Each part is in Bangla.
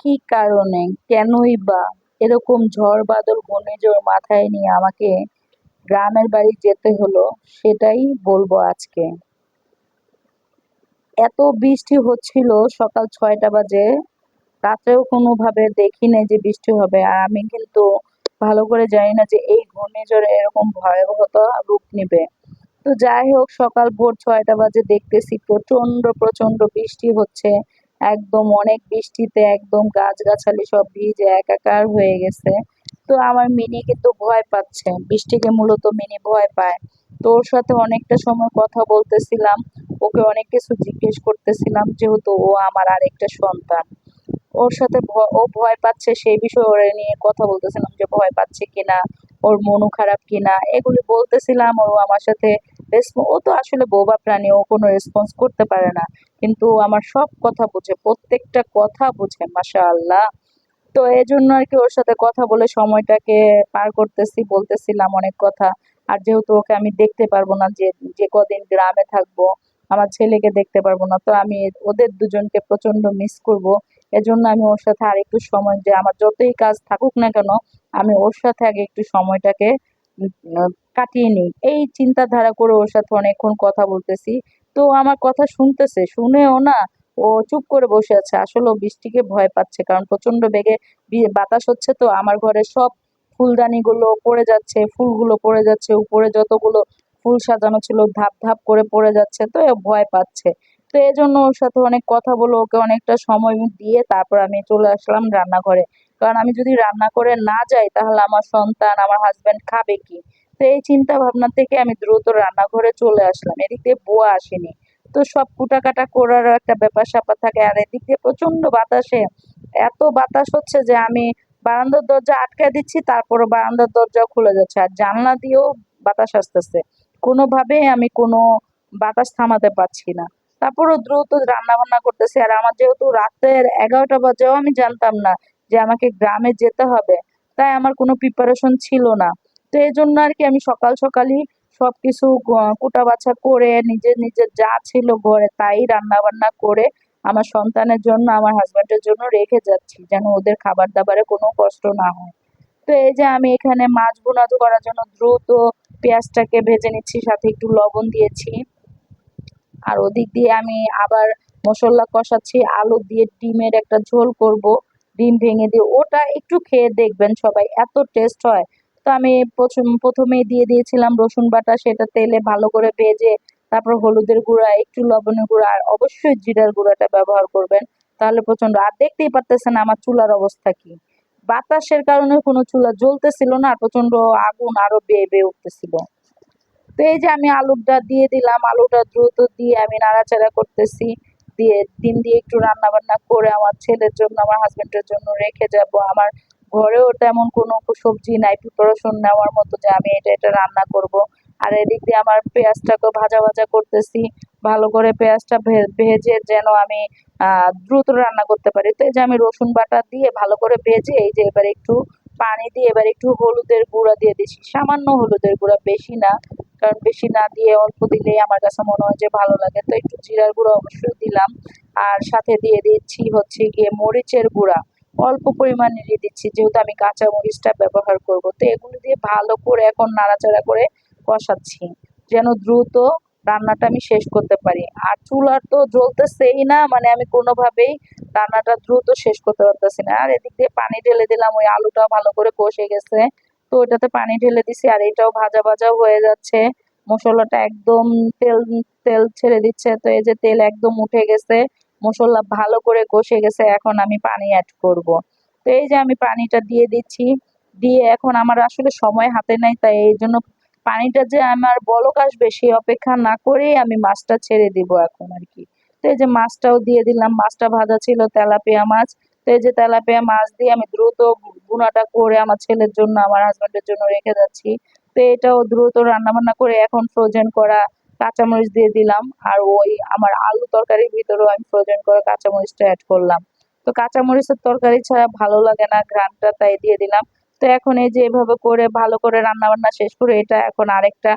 কি কারণে, কেনই বা এরকম ঝড় বাদল ঘূর্ণিঝড় মাথায় নিয়ে আমাকে গ্রামের বাড়ি যেতে হলো, সেটাই বলবো আজকে। এত বৃষ্টি হচ্ছিল সকাল ৬টা বাজে, রাত্রেও কোনোভাবে দেখি নাই যে বৃষ্টি হবে। আর আমি কিন্তু ভালো করে জানি না যে এই ঘূর্ণিঝড়ে এরকম ভয়াবহতা রূপ নিবে। তো যাই হোক, সকাল ভোর ৬টা বাজে দেখতেছি প্রচন্ড প্রচন্ড বৃষ্টি হচ্ছে। একদম অনেক বৃষ্টিতে একদম গাছগাছালি সব ভিজে একাকার হয়ে গেছে। তো আমার মিনি কিন্তু ভয় পাচ্ছে, বৃষ্টিকে মূলত মিনি ভয় পায়। তো ওর সাথে অনেকটা সময় কথা বলতেছিলাম, ওকে অনেক কিছু জিজ্ঞেস করতেছিলাম, যেহেতু ও আমার আরেকটা সন্তান। ওর সাথে ও ভয় পাচ্ছে সেই বিষয়ে ওরে নিয়ে কথা বলতেছিলাম, যে ভয় পাচ্ছে কিনা, ওর মনও খারাপ কিনা, এগুলি বলতেছিলাম। ও আমার সাথে ও তো আসলে বোবা প্রাণী, ও কোনো রেসপন্স করতে পারে না, কিন্তু আমার সব কথা বুঝে, প্রত্যেকটা কথা বুঝে, মাশাআল্লাহ। তো এজন্য আরকি ওর সাথে কথা বলে সময়টাকে পার করতেছি, বলতেছিলাম অনেক কথা। আর যেহেতু ওকে আমি দেখতে পারবো না, যে কদিন গ্রামে থাকবো, আমার ছেলেকে দেখতে পারবো না, তো আমি ওদের দুজনকে প্রচন্ড মিস করব। এজন্য আমি ওর সাথে আরেকটু সময়, যে আমার যতই কাজ থাকুক না কেন, আমি ওর সাথে আগে একটু সময়টাকে কাটিয়ে নিই। এই চিন্তাধারা করে ওর সাথে অনেকক্ষণ কথা বলতেছি। তো আমার কথা শুনতেছে, শুনেও না ও চুপ করে বসে আছে। আসলে ও বৃষ্টিকে ভয় পাচ্ছে, কারণ প্রচন্ড বেগে বাতাস হচ্ছে, তো আমার ঘরে সব ফুলদানিগুলো পড়ে যাচ্ছে, ফুলগুলো পড়ে যাচ্ছে, উপরে যতগুলো ফুল সাজানো ছিল ধাপ ধাপ করে পড়ে যাচ্ছে, তো ও ভয় পাচ্ছে। তো এজন্য ওর সাথে অনেক কথা বলে ওকে অনেকটা সময় দিয়ে তারপর আমি চলে আসলাম রান্নাঘরে। কারণ আমি যদি রান্না করে না যাই, তাহলে আমার সন্তান, আমার হাজবেন্ড খাবে কি? তো এই চিন্তা ভাবনা থেকে আমি দ্রুত রান্নাঘরে চলে আসলাম। এদিক দিয়ে বুয়া আসেনি। তো সব কুটাকাটা করারও একটা ব্যাপার-স্যাপার থাকে। আর এদিক দিয়ে প্রচন্ড বাতাসে, এত বাতাস হচ্ছে যে আমি বারান্দার দরজা আটকায় দিচ্ছি, তারপরও বারান্দার দরজাও খুলে যাচ্ছে। আর জানলা দিয়েও বাতাস আসতেছে। কোনোভাবেই আমি কোনো বাতাস থামাতে পারছি না। তারপরও দ্রুত রান্নাবান্না করতেছি। আর আমার যেহেতু রাতের ১১টা বাজেও আমি জানতাম না যে আমাকে গ্রামে যেতে হবে। তাই আমার কোনো প্রিপারেশন ছিল না। তো এজন্য আরকি আমি সকাল সকালই সবকিছু কুটাবাছা করে নিজের যা ছিল ঘরে তাই রান্নাবান্না করে আমার সন্তানের জন্য, আমার হাসব্যান্ডের জন্য রেখে যাচ্ছি, যেন ওদের খাবার-দাবারে কোনো কষ্ট না হয়। তো এই যে আমি এখানে মাছ ভুনা করার জন্য দ্রুত পেঁয়াজটাকে ভেজে নিচ্ছি, সাথে একটু লবণ দিয়েছি। আর ওদিক দিয়ে আমি আবার মসল্লা কষাচ্ছি, আলু দিয়ে ডিমের একটা ঝোল করব। ডিম ভেঙে দিয়ে ওটা একটু খেয়ে দেখবেন সবাই, এত টেস্ট হয়। তো আমি প্রথমেই দিয়ে দিয়েছিলাম রসুন বাটা, সেটা তেলে ভালো করে ভেজে তারপর হলুদের গুঁড়া, একটু লবণের গুঁড়া, আর অবশ্যই জিরার গুঁড়াটা ব্যবহার করবেন। তাহলে প্রচন্ড, আর দেখতেই পারতেছেন আমার চুলার অবস্থা কি। বাতাসের কারণে কোনো চুলা জ্বলতেছিল না, আর প্রচন্ড আগুন আরো বেয়ে বেয়ে উঠতেছিল। তো এই যে আমি আলুটা দিয়ে দিলাম, আলুটা দ্রুত দিয়ে আমি নাড়াচাড়া করতেছি। দিয়ে ডিম দিয়ে একটু রান্না বান্না করে আমার ছেলের জন্য, আমার হাজবেন্ডের জন্য রেখে যাব। আমার ঘরেও তেমন কোনো সবজি নাই প্রিপারেশন নেওয়ার মতো যে আমি এটা রান্না করব। আর এদিক দিয়ে আমার পেঁয়াজটাকেও ভাজা ভাজা করতেছি, ভালো করে পেঁয়াজটা ভেজে যেন আমি দ্রুত রান্না করতে পারি। তো এই যে আমি রসুন বাটা দিয়ে ভালো করে ভেজে, এই যে এবার একটু পানি দিয়ে এবার একটু হলুদের গুঁড়া দিয়ে দিচ্ছি, সামান্য হলুদের গুঁড়া, বেশি না। কারণ বেশি না দিয়ে অল্প দিলেই আমার কাছে মনে হয় যে ভালো লাগে। তো একটু জিরার গুঁড়া অবশ্যই দিলাম। আর সাথে দিয়ে দিচ্ছি হচ্ছে গিয়ে মরিচের গুঁড়া, অল্প পরিমাণেরই দিচ্ছি, যেহেতু আমি কাঁচা মরিচটা ব্যবহার করব। তো এগুলো দিয়ে ভালো করে এখন নাড়াচাড়া করে কষাচ্ছি, যেন দ্রুত রান্নাটা আমি শেষ করতে পারি। আর চুলার তো জ্বলতেছেই না, মানে আমি কোনোভাবেই রান্নাটা দ্রুত শেষ করতে পারতেছি না। আর এদিক দিয়ে পানি ঢেলে দিলাম, ওই আলুটাও ভালো করে কষে গেছে। তো ওইটাতে পানি ঢেলে দিছি, আর এটাও ভাজা ভাজা হয়ে যাচ্ছে। মশলাটা একদম তেল তেল ছেড়ে দিচ্ছে। তো এই যে তেল একদম উঠে গেছে, মশলা ভালো করে কষে গেছে, এখন আমি পানি অ্যাড করব। তো এই যে আমি পানিটা দিয়ে দিচ্ছি, দিয়ে এখন আমার আসলে সময় হাতে নাই, তাই এই জন্য পানিটা যে আমার বলক আসবে সেই অপেক্ষা না করেই আমি মাছটা ছেড়ে দিব এখন আর কি। তো এই যে মাছটাও দিয়ে দিলাম, মাছটা ভাজা ছিল তেলাপিয়া মাছ। তো এই যে তেলাপিয়া মাছ দিয়ে আমি দ্রুত ভুনাটা করে আমার ছেলের জন্য, আমার হাজবেন্ডের জন্য রেখে যাচ্ছি। তো এটাও দ্রুত রান্না বান্না করে এখন ফ্রোজেন করা কাঁচামরিচ দিয়ে দিলাম। আর ওই আমার আলু তরকারির ভিতরেও আমি ফ্রোজেন করা কাঁচামরিচটা অ্যাড করলাম। তো কাঁচামরিচের তরকারি ছাড়া ভালো লাগে না ঘ্রাণটা, তাই দিয়ে দিলাম। তো এখন এই যে এভাবে করে ভালো করে রান্না বান্না শেষ করে এটা এখন আরেকটা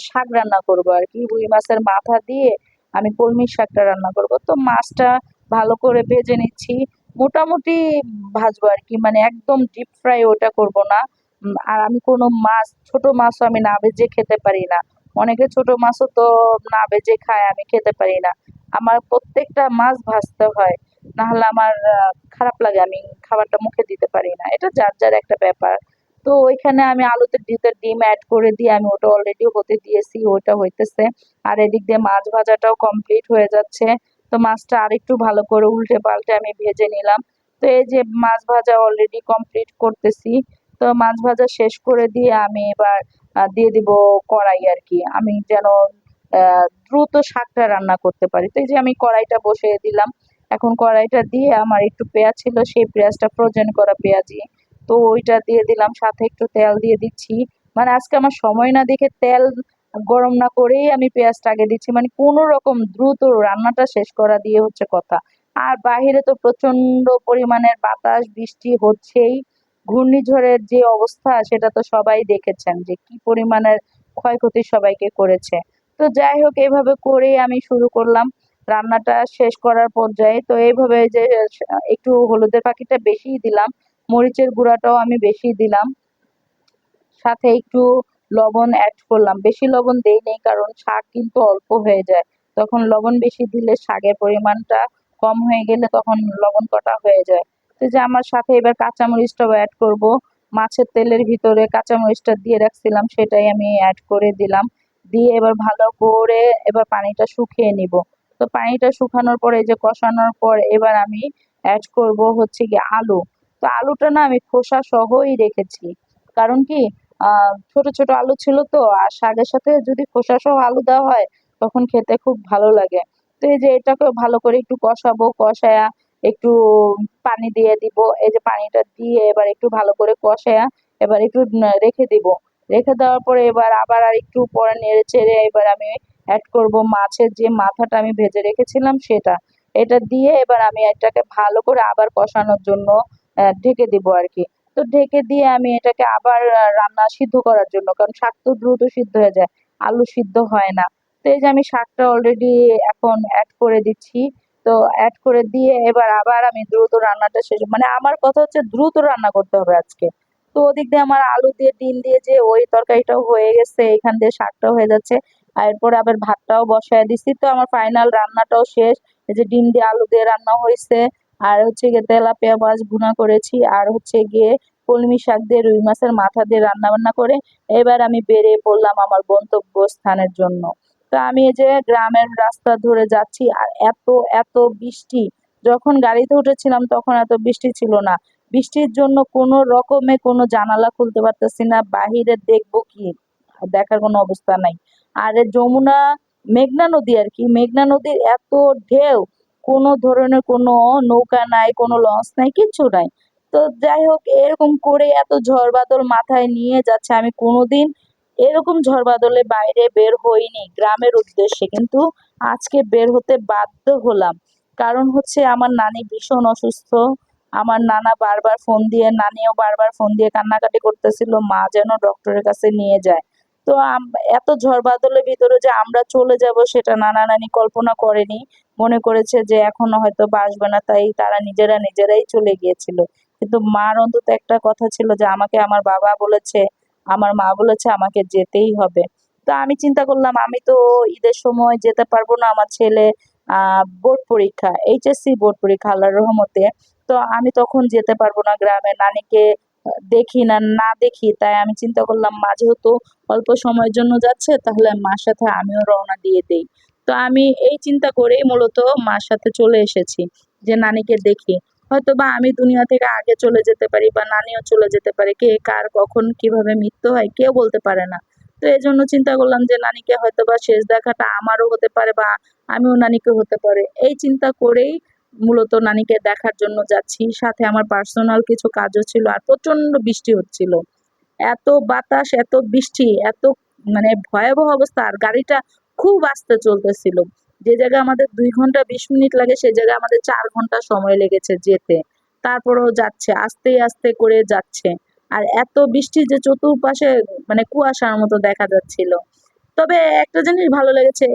শাক রান্না করব আর কি। রুই মাছের মাথা দিয়ে আমি কলমি শাকটা রান্না করব। তো মাছটা ভালো করে ভেজে নিচ্ছি। মোটামুটি ভাজবো আরকি। মানে একদম ডিপ ফ্রাই ওটা করব না। আর আমি কোনো মাছ, ছোট মাছও আমি না ভেজে খেতে পারি না। অনেকে ছোট মাছও তো না ভেজে খায়, আমি খেতে পারি না। আমার প্রত্যেকটা মাছ ভাজতে হয়। না হলে আমার খারাপ লাগে, আমি খাবারটা মুখে দিতে পারি না। এটা যার, যার একটা ব্যাপার। তো ওইখানে আমি আলুতে দিতে ডিম এড করে দিয়ে আমি ওটা অলরেডি হতে দিয়েছি, ওটা হইতেছে। আর এদিক দিয়ে মাছ ভাজাটাও কমপ্লিট হয়ে যাচ্ছে। তো মাছটা আরেকটু ভালো করে উল্টে পাল্টে আমি ভেজে নিলাম। তো এই যে মাছ ভাজা অলরেডি কমপ্লিট করতেছি। তো মাছ ভাজা শেষ করে দিয়ে আমি এবার দিয়ে দিব কড়াই আরকি। আমি যেন দ্রুত শাকটা রান্না করতে পারি। তো এই যে আমি কড়াইটা বসিয়ে দিলাম। এখন কড়াইটা দিয়ে আমার একটু পেঁয়াজ ছিল, সেই পেঁয়াজটা ফ্রোজেন করা পেঁয়াজি। তো ওইটা দিয়ে দিলাম, সাথে একটু তেল দিয়ে দিচ্ছি। মানে আজকে আমার সময় না দেখে তেল গরম না করেই আমি পেঁয়াজটা আগে দিচ্ছি। মানে কোনো রকম দ্রুত রান্নাটা শেষ করা দিয়ে হচ্ছে কথা। আর বাহিরে তো প্রচন্ড পরিমাণের বাতাস বৃষ্টি হচ্ছেই। ঘূর্ণিঝড়ের যে অবস্থা সেটা তো সবাই দেখেছেন যে কি পরিমাণের ক্ষয়ক্ষতি সবাইকে করেছে। তো যাই হোক, এভাবে করেই আমি শুরু করলাম রান্নাটা শেষ করার পর্যায়ে। তো এইভাবে যে একটু হলুদের পাখিটা বেশিই দিলাম, মরিচের গুঁড়াটাও আমি বেশি দিলাম, সাথে একটু লবণ এড করলাম। বেশি লবণ দেইনি কারণ শাক কিন্তু অল্প হয়ে যায়। তখন লবণ বেশি দিলে শাকের পরিমাণটা কম হয়ে গেলে তখন লবণ কটা হয়ে যায়। তো যে আমার সাথে এবার কাঁচামরিচটাও এড করব। মাছের তেলের ভিতরে কাঁচামরিচটা দিয়ে রাখছিলাম, সেটাই আমি এড করে দিলাম। দিয়ে এবার ভালো করে এবার পানিটা শুকিয়ে নিব। তো পানিটা শুকানোর পরে, এই যে কষানোর পর, এবার আমি এড করব হচ্ছে গিয়ে আলু। তো আলুটা না আমি খোসা সহই রেখেছি। কারণ কি, ছোট, ছোট আলু ছিল তো, আর শাকের সাথে যদি খোসা সহ আলু দেওয়া হয় তখন খেতে খুব ভালো লাগে। তো এই যে এটাকে ভালো করে একটু কষাবো, কষায়া একটু পানি দিয়ে দিব। এই যে পানিটা দিয়ে এবার একটু ভালো করে কষায়া এবার একটু রেখে দিব। রেখে দেওয়ার পরে এবার আবার আরেকটু পরে নেড়ে চেড়ে এবার আমি এড করব মাছের যে মাথাটা আমি ভেজে রেখেছিলাম সেটা। এটা দিয়ে এবার আমি এটাকে ভালো করে আবার কষানোর জন্য ঢেকে দিব আরকি। তো ঢেকে দিয়ে আমি এটাকে আবার রান্না সিদ্ধ করার জন্য, কারণ শাক তো দ্রুত সিদ্ধ হয়ে যায়, আলু সিদ্ধ হয় না। তো এই যে আমি শাকটা অলরেডি এখন অ্যাড করে দিচ্ছি। তো অ্যাড করে দিয়ে এবার আবার আমি দ্রুত রান্নাটা শেষ, মানে আমার কথা হচ্ছে দ্রুত রান্না করতে হবে আজকে। তো ওদিক দিয়ে আমার আলু দিয়ে ডিম দিয়ে যে ওই তরকারিটাও হয়ে গেছে, এখান দিয়ে শাকটাও হয়ে যাচ্ছে। আর এরপরে আবার ভাতটাও বসায় দিছি। তো আমার ফাইনাল রান্নাটাও শেষ। এই যে ডিম দিয়ে আলু দিয়ে রান্না হয়েছে, আর হচ্ছে গিয়ে তেলাপিয়া মাছ ভুনা করেছি, আর হচ্ছে গিয়ে কলমি শাক দিয়ে রুই মাছের মাথা দিয়ে রান্না বান্না করে এবার আমি বেরিয়ে পড়লাম আমার গন্তব্যস্থানের জন্য। তো আমি এই যে গ্রামের রাস্তা ধরে যাচ্ছি, আর এত এত বৃষ্টি। যখন গাড়িতে উঠেছিলাম তখন এত বৃষ্টি ছিল না। বৃষ্টির জন্য কোনো রকমে কোনো জানালা খুলতে পারতেছি না, বাহিরে দেখবো কি, দেখার কোনো অবস্থা নাই। আর এই যমুনা, মেঘনা নদী আর কি, মেঘনা নদীর এত ঢেউ, কোনো ধরনের কোনো নৌকা নাই, কোনো লঞ্চ নাই, কিচ্ছু নাই। তো যাই হোক, এরকম করে এত ঝড় বাদল মাথায় নিয়ে যাচ্ছে, আমি কোনোদিন এরকম ঝড় বাদলে বাইরে বের হইনি গ্রামের উদ্দেশ্যে, কিন্তু আজকে বের হতে বাধ্য হলাম। কারণ হচ্ছে আমার নানি ভীষণ অসুস্থ। আমার নানা বারবার ফোন দিয়ে, নানিও বারবার ফোন দিয়ে কান্নাকাটি করতেছিল মা যেন ডক্টরের কাছে নিয়ে যায়। তো এত ঝড় বাদলের ভিতরে যে আমরা চলে যাব সেটা নানা নানি কল্পনা করেনি। মনে করেছে যে এখনো হয়তো বা আসবে না, তাই তারা নিজেরা নিজেরাই চলে গিয়েছিল। কিন্তু মার অন্তত একটা কথা ছিল যে আমাকে আমার বাবা বলেছে, আমার মা বলেছে আমাকে যেতেই হবে। তো আমি চিন্তা করলাম আমি তো ঈদের সময় যেতে পারবো না, আমার ছেলে বোর্ড পরীক্ষা, এইচএসসি বোর্ড পরীক্ষা আল্লাহর রহমতে। তো আমি তখন যেতে পারবো না গ্রামে, নানিকে দেখি না, না দেখি। তাই আমি চিন্তা করলাম মা যেহেতু অল্প সময়ের জন্য যাচ্ছে, তাহলে মার সাথে আমিও রওনা দিয়ে দেই। তো আমি এই চিন্তা করেই মূলত মার সাথে চলে এসেছি যে নানিকে দেখি। হয়তোবা আমি দুনিয়া থেকে আগে চলে যেতে পারি বা নানিও চলে যেতে পারে। কে কার কখন কিভাবে মৃত্যু হয় কেউ বলতে পারে না। তো এজন্য চিন্তা করলাম যে নানিকে হয়তোবা শেষ দেখাটা আমারও হতে পারে বা আমিও নানিকে হতে পারে। এই চিন্তা করেই মূলত নানিকে দেখার জন্য যাচ্ছি। সাথে আমার পার্সোনাল কিছু কাজও ছিল, আর প্রচন্ড বৃষ্টি হচ্ছিল। এত বাতাস, এত বৃষ্টি, এত মানে ভয়াবহ অবস্থা। আর গাড়িটা খুব আস্তে চলতেছিল। যে জায়গায় আমাদের ২ ঘন্টা ২০ মিনিট লাগে সে জায়গায় আমাদের ৪ ঘন্টা সময় লেগেছে যেতে। তারপরেও যাচ্ছে, আস্তে, আস্তে করে যাচ্ছে। আর এত বৃষ্টি যে চতুর্পাশে মানে কুয়াশার মতো দেখা যাচ্ছিল। তো তবে একটা জিনিস ভালো লেগেছে,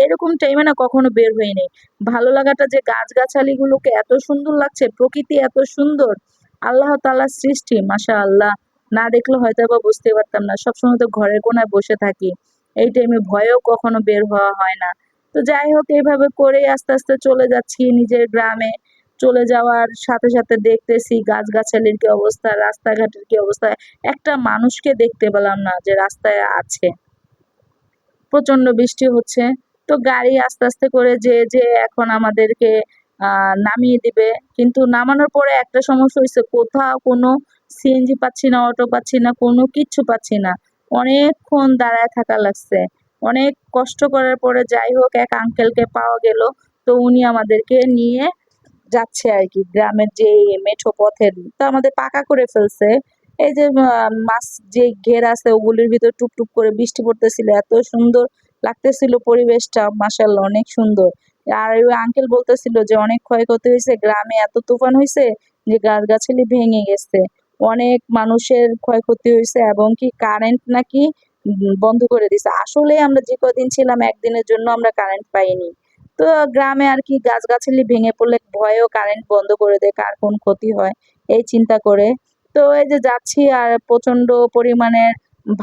এরকম টাইমে না কখনো বের হইনি। ভালো লাগাটা যে গাছগাছালিগুলোকে এত সুন্দর লাগছে, প্রকৃতি এত সুন্দর। আল্লাহ তাআলার সৃষ্টি মাশাআল্লাহ। না দেখলে হয়তোবা বুঝতে পারতাম না। সবসময় তো ঘরের কোনায় বসে থাকি। এই টাইমে ভয়েও কখনো বের হওয়া হয় না। তো যাই হোক এভাবে করেই আস্তে, আস্তে চলে যাচ্ছি নিজের গ্রামে। চলে যাওয়ার সাথে, সাথে দেখতেছি গাছগাছালির কি অবস্থা, রাস্তাঘাটের কি অবস্থা। একটা মানুষকে দেখতে পেলাম না যে রাস্তায় আছে। প্রচন্ড বৃষ্টি হচ্ছে। তো গাড়ি আস্তে, আস্তে করে যেয়ে এখন আমাদেরকে নামিয়ে দিবে। কিন্তু নামানোর পরে একটা সমস্যা হইছে, কোথাও কোনো সিএনজি পাচ্ছি না, অটো পাচ্ছি না, কোনো কিচ্ছু পাচ্ছি না। অনেকক্ষণ দাঁড়ায় থাকা লাগছে। অনেক কষ্ট করার পরে যাই হোক এক আঙ্কেলকে পাওয়া গেল। তো উনি আমাদেরকে নিয়ে যাচ্ছে আরকি গ্রামের যে মেঠো পথের, তো আমাদের পাকা করে ফেলছে। এই যে মাছ যে ঘের আছে ওগুলির ভিতর টুপটুপ করে বৃষ্টি পড়তেছিল। এত সুন্দর লাগতেছিল পরিবেশটা, মাশাআল্লাহ অনেক সুন্দর। আর ওই আঙ্কেল বলতেছিল যে অনেক ক্ষয়ক্ষতি হইছে, গ্রামে এত তুফান হইছে যে গাছগাছালি ভেঙে গেছে। অনেক মানুষের ক্ষয়ক্ষতি হইছে এবং কি কারেন্ট নাকি বন্ধ করে দিছে। আসলে আমরা যে কদিন ছিলাম একদিনের জন্য আমরা কারেন্ট পাইনি। তো গ্রামে আর কি গাছগাছালি ভেঙে পড়লে ভয়েও কারেন্ট বন্ধ করে দেয়, কার কোন ক্ষতি হয় এই চিন্তা করে। তো এই যে যাচ্ছি আর প্রচন্ড পরিমাণে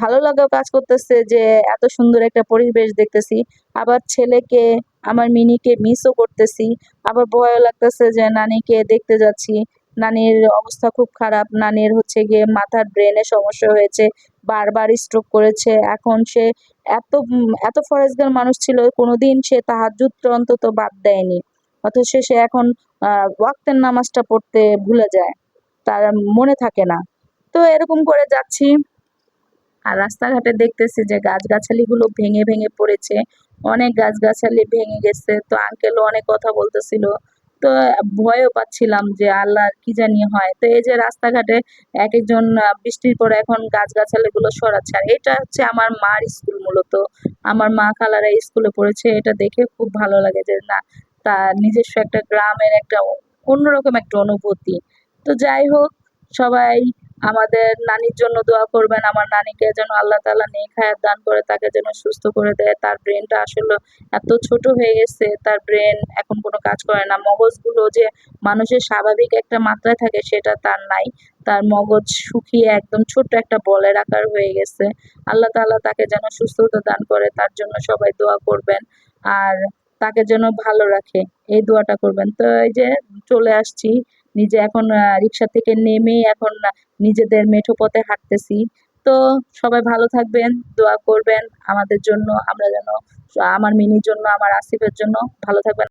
ভালো লাগাও কাজ করতেছে যে এত সুন্দর একটা পরিবেশ দেখতেছি। আবার ছেলেকে, আমার মিনিকে মিসও করতেছি। আবার ভয়ও লাগতেছে যে নানিকে দেখতে যাচ্ছি। নানির অবস্থা খুব খারাপ। নানির হচ্ছে গিয়ে মাথার ব্রেনে সমস্যা হয়েছে। বারবার স্ট্রোক করেছে। এখন সে এত ফরেজগার মানুষ ছিল, কোনোদিন সে তাহাজ্জুদটা অন্তত বাদ দেয়নি। অথচ সে এখন ওয়াক্তের নামাজটা পড়তে ভুলে যায়। তার মনে থাকে না। তো এরকম করে যাচ্ছি। আর রাস্তাঘাটে দেখতেছি যে গাছগাছালিগুলো ভেঙে, ভেঙে পড়েছে। অনেক গাছগাছালি ভেঙে গেছে। তো আঙ্কেলও অনেক কথা বলতেছিল। তো ভয়ও পাচ্ছিলাম যে আল্লাহর কি জানি হয়। তো এই যে রাস্তাঘাটে একেকজন বৃষ্টির পরে এখন গাছগাছালিগুলো সরাচ্ছে। আর এটা হচ্ছে আমার মার স্কুল মূলত। আমার মা খালারা স্কুলে পড়েছে। এটা দেখে খুব ভালো লাগে যে না, তার নিজস্ব একটা গ্রামের একটা অন্যরকম একটা অনুভূতি। তো যাই হোক, সবাই আমাদের নানির জন্য দোয়া করবেন। আমার নানিকে যেন আল্লাহ তাআলা নেক হায়াত দান করে, তাকে যেন সুস্থ করে দেয়। তার ব্রেনটা আসলে এত ছোট হয়ে গেছে, তার ব্রেন এখন কোনো কাজ করে না। মগজগুলো যে মানুষের স্বাভাবিক একটা মাত্রায় থাকে সেটা তার নাই। তার মগজ শুকিয়ে একদম ছোট্ট একটা বলের আকার হয়ে গেছে। আল্লাহ তাআলা তাকে যেন সুস্থতা দান করে, তার জন্য সবাই দোয়া করবেন। আর তাকে যেন ভালো রাখে, এই দোয়াটা করবেন। তো এই যে চলে আসছি। নিজে এখন রিক্সা থেকে নেমেই এখন নিজেদের মেঠো পথে হাঁটতেছি। তো সবাই ভালো থাকবেন, দোয়া করবেন আমাদের জন্য। আমরা যেন, আমার মিনির জন্য, আমার আসিফের জন্য ভালো থাকবেন।